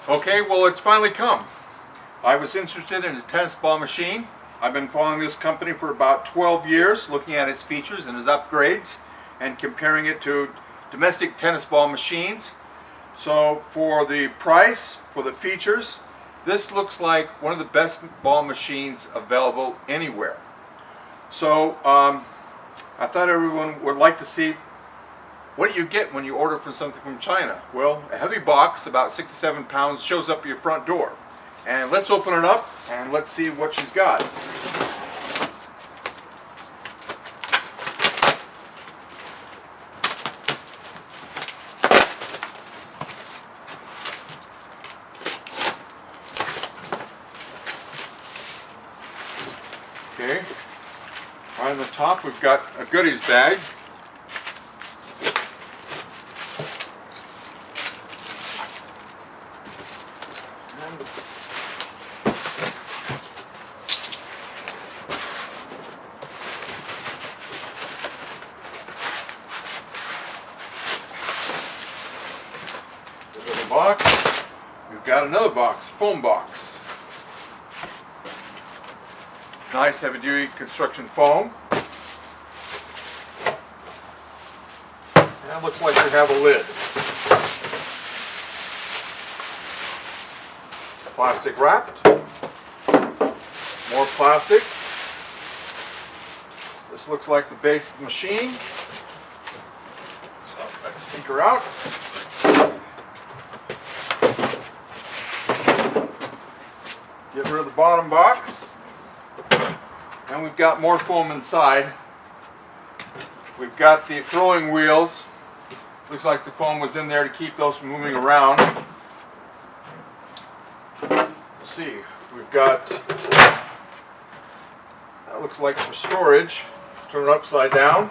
Okay, well, it's finally come. I was interested in a tennis ball machine. I've been following this company for about 12 years, looking at its features and its upgrades and comparing it to domestic tennis ball machines. So for the price, for the features, this looks like one of the best ball machines available anywhere. So I thought everyone would like to see what do you get when you order from something from China. Well, a heavy box, about 6 to 7 pounds, shows up at your front door. And let's open it up and let's see what she's got. Okay, right on the top we've got a goodies bag. The box, we've got another box, foam box. Nice heavy duty construction foam. And it looks like we have a lid. Plastic wrapped. More plastic. This looks like the base of the machine. So let's take her out. Get rid of the bottom box. And we've got more foam inside. We've got the throwing wheels. Looks like the foam was in there to keep those from moving around. Let's see, we've got, that looks like for storage. Turn it upside down.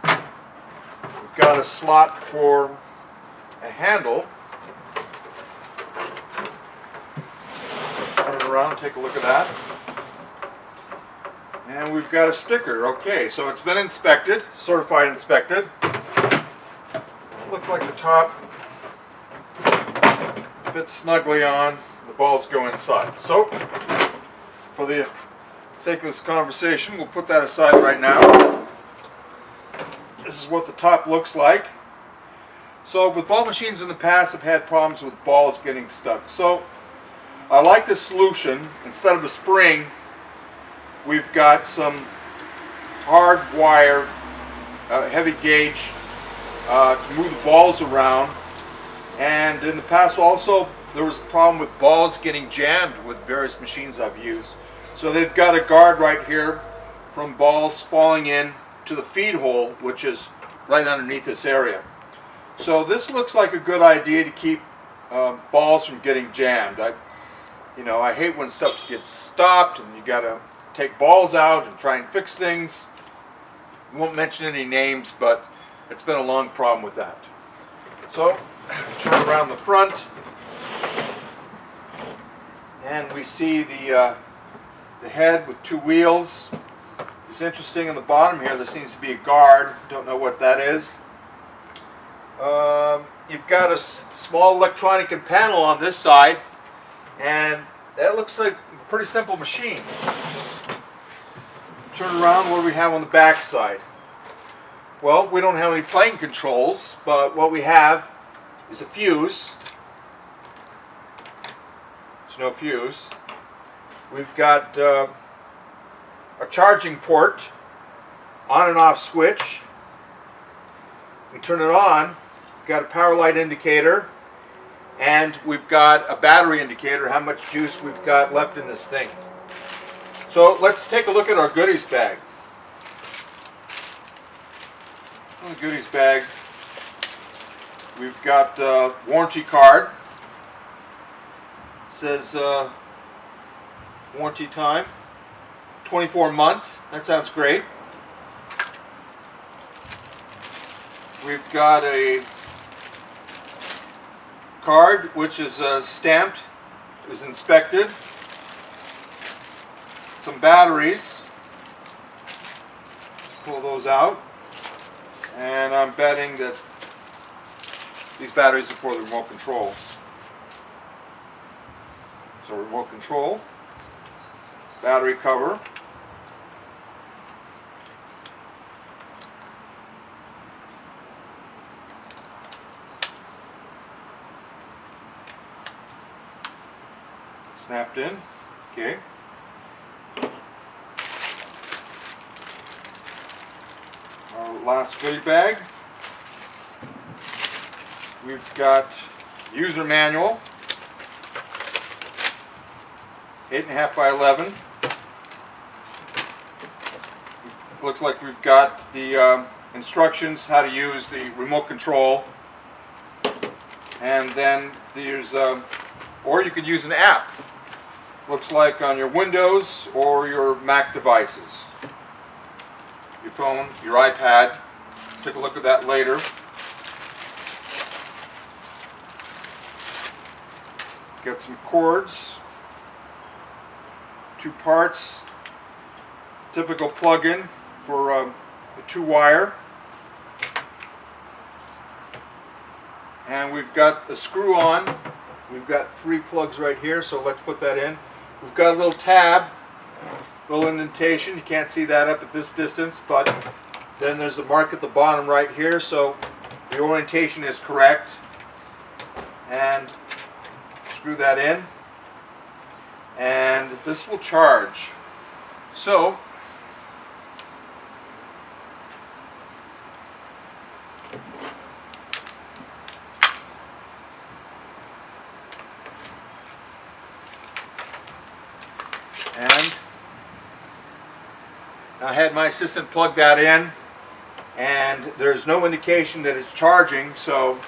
We've got a slot for a handle. Turn it around, take a look at that. And we've got a sticker. Okay, so it's been inspected, certified inspected. Looks like the top fits snugly on. The balls go inside. So, for the sake of this conversation, we'll put that aside right now. This is what the top looks like. So, with ball machines in the past, I've had problems with balls getting stuck. So, I like this solution. Instead of a spring, we've got some hard wire, heavy gauge to move the balls around. And in the past also there was a problem with balls getting jammed with various machines I've used. So they've got a guard right here from balls falling in to the feed hole, which is right underneath this area. So this looks like a good idea to keep balls from getting jammed. I hate when stuff gets stopped and you gotta take balls out and try and fix things. I won't mention any names, but it's been a long problem with that. So, turn around the front, and we see the head with two wheels. It's interesting in the bottom here, there seems to be a guard. Don't know what that is. You've got a small electronic panel on this side, and that looks like a pretty simple machine. Turn around, what do we have on the back side? Well, we don't have any plane controls, but what we have is a fuse. There's no fuse. We've got a charging port, on and off switch. We turn it on, we've got a power light indicator, and we've got a battery indicator, how much juice we've got left in this thing. So let's take a look at our goodies bag. In the goodies bag, we've got a warranty card. It says warranty time, 24 months. That sounds great. We've got a card which is stamped, is inspected. Some batteries. Let's pull those out. And I'm betting that these batteries are for the remote control. So remote control, battery cover, snapped in. Okay. Our last goodie bag. We've got user manual, 8.5 by 11. Looks like we've got the instructions how to use the remote control, and then there's or you could use an app. Looks like on your Windows or your Mac devices, your phone, your iPad. Take a look at that later. Got some cords, 2 parts, typical plug-in for a 2-wire, and we've got the screw on. We've got 3 plugs right here, so let's put that in. We've got a little tab, little indentation. You can't see that up at this distance, but then there's a mark at the bottom right here, so the orientation is correct. And screw that in, and this will charge. So and I had my assistant plug that in, and there's no indication that it's charging, so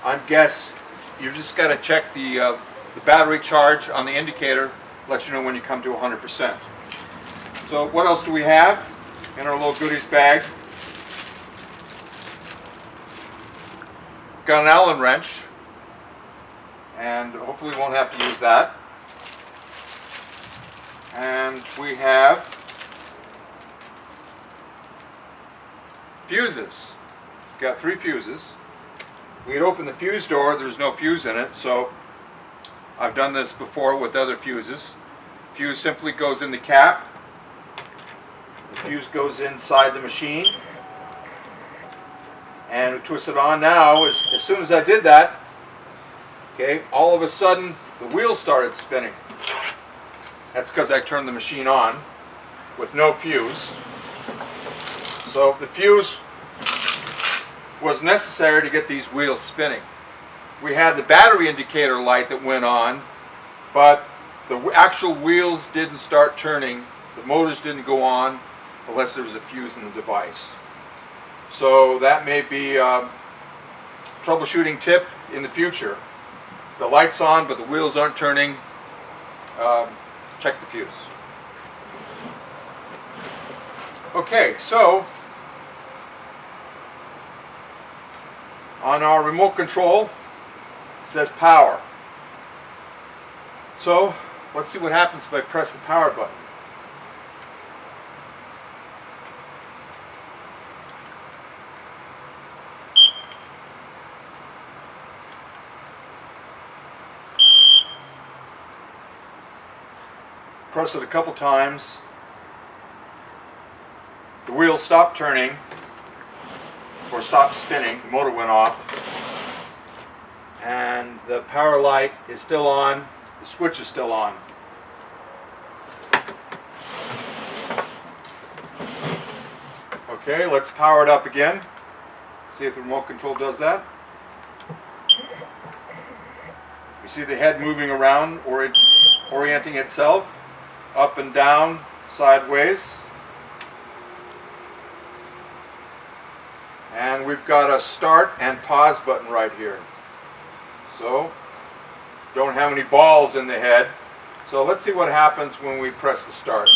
I guess you just got to check the battery charge on the indicator, let you know when you come to 100%. So what else do we have in our little goodies bag? Got an Allen wrench, and hopefully we won't have to use that. And we have fuses. Got 3 fuses. We had opened the fuse door, there's no fuse in it, so I've done this before with other fuses. Fuse simply goes in the cap. The fuse goes inside the machine. And we twist it on now. As soon as I did that, okay, all of a sudden the wheels started spinning. That's because I turned the machine on with no fuse. So the fuse was necessary to get these wheels spinning. We had the battery indicator light that went on, but the actual wheels didn't start turning, the motors didn't go on unless there was a fuse in the device. So that may be a troubleshooting tip in the future. The light's on but the wheels aren't turning, check the fuse. Okay, so on our remote control, it says power. So let's see what happens if I press the power button. Press it a couple times. The wheel stopped turning, or stopped spinning, the motor went off, and the power light is still on, the switch is still on. Okay, let's power it up again, see if the remote control does that. You see the head moving around, orienting itself, up and down, sideways. And we've got a start and pause button right here. So, don't have any balls in the head. So let's see what happens when we press the start.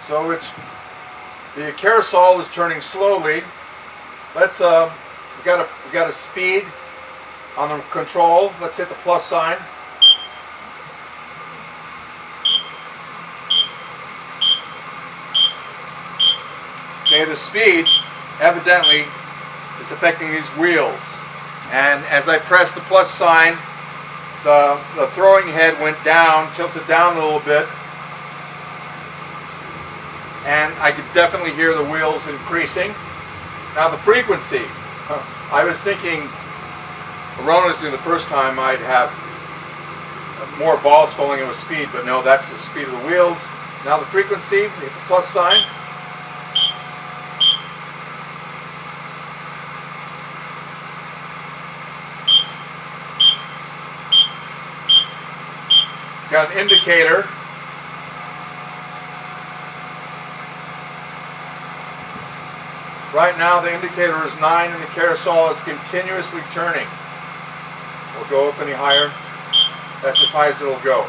So the carousel is turning slowly. Let's we got a speed on the control. Let's hit the plus sign. Okay, the speed evidently is affecting these wheels. And as I press the plus sign, the throwing head went down, tilted down a little bit. And I could definitely hear the wheels increasing. Now the frequency, I was thinking erroneously the first time I'd have more balls falling in with speed, but no, that's the speed of the wheels. Now the frequency, hit the plus sign. Got an indicator. Right now the indicator is 9 and the carousel is continuously turning. We'll go up any higher. That's as high as it'll go.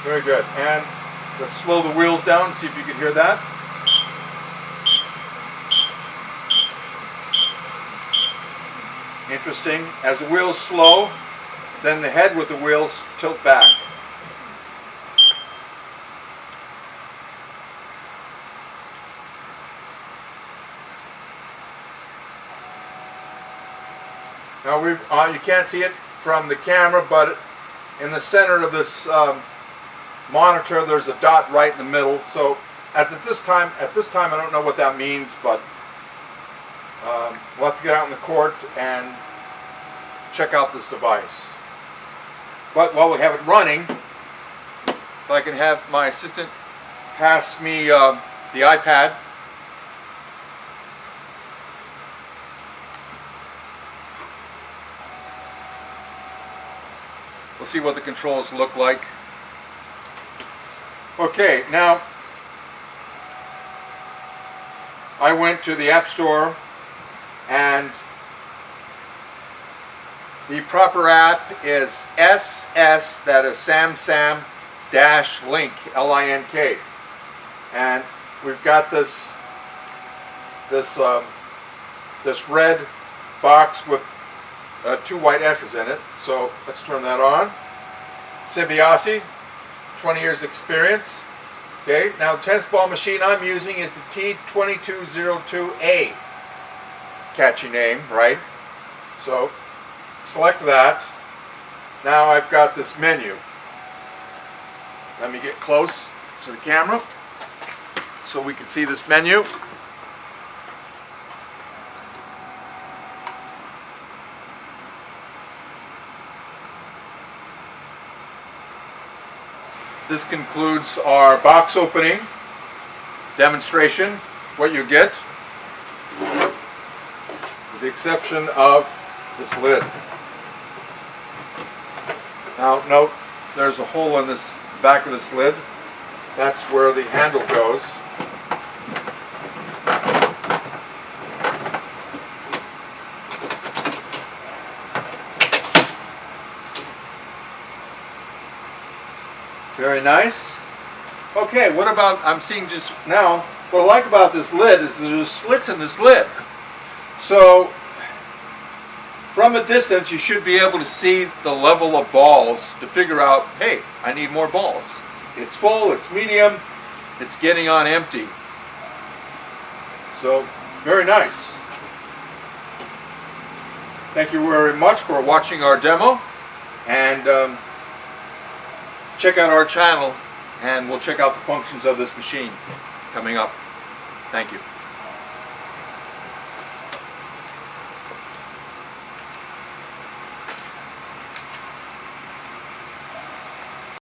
Very good. And let's slow the wheels down and see if you can hear that. Interesting. As the wheels slow, then the head with the wheels tilt back. Now you can't see it from the camera, but in the center of this monitor, there's a dot right in the middle. So at this time, I don't know what that means, but we'll have to get out in the court and check out this device. But while we have it running, if I can have my assistant pass me the iPad. We'll see what the controls look like. Okay, now I went to the App Store, and the proper app is SS, that is Samsam Link, L-I-N-K. And we've got this red box with 2 white S's in it. So let's turn that on. Siboasi, 20 years experience. Okay, now the tennis ball machine I'm using is the T2202A. Catchy name, right? So select that. Now I've got this menu. Let me get close to the camera so we can see this menu. This concludes our box opening demonstration, what you get, with the exception of this lid. Now note, there's a hole in this back of this lid. That's where the handle goes. Very nice. Okay, what about, I'm seeing just now, what I like about this lid is there's slits in this lid. So, from a distance, you should be able to see the level of balls to figure out, hey, I need more balls. It's full, it's medium, it's getting on empty. So, very nice. Thank you very much for watching our demo, and check out our channel, and we'll check out the functions of this machine coming up. Thank you.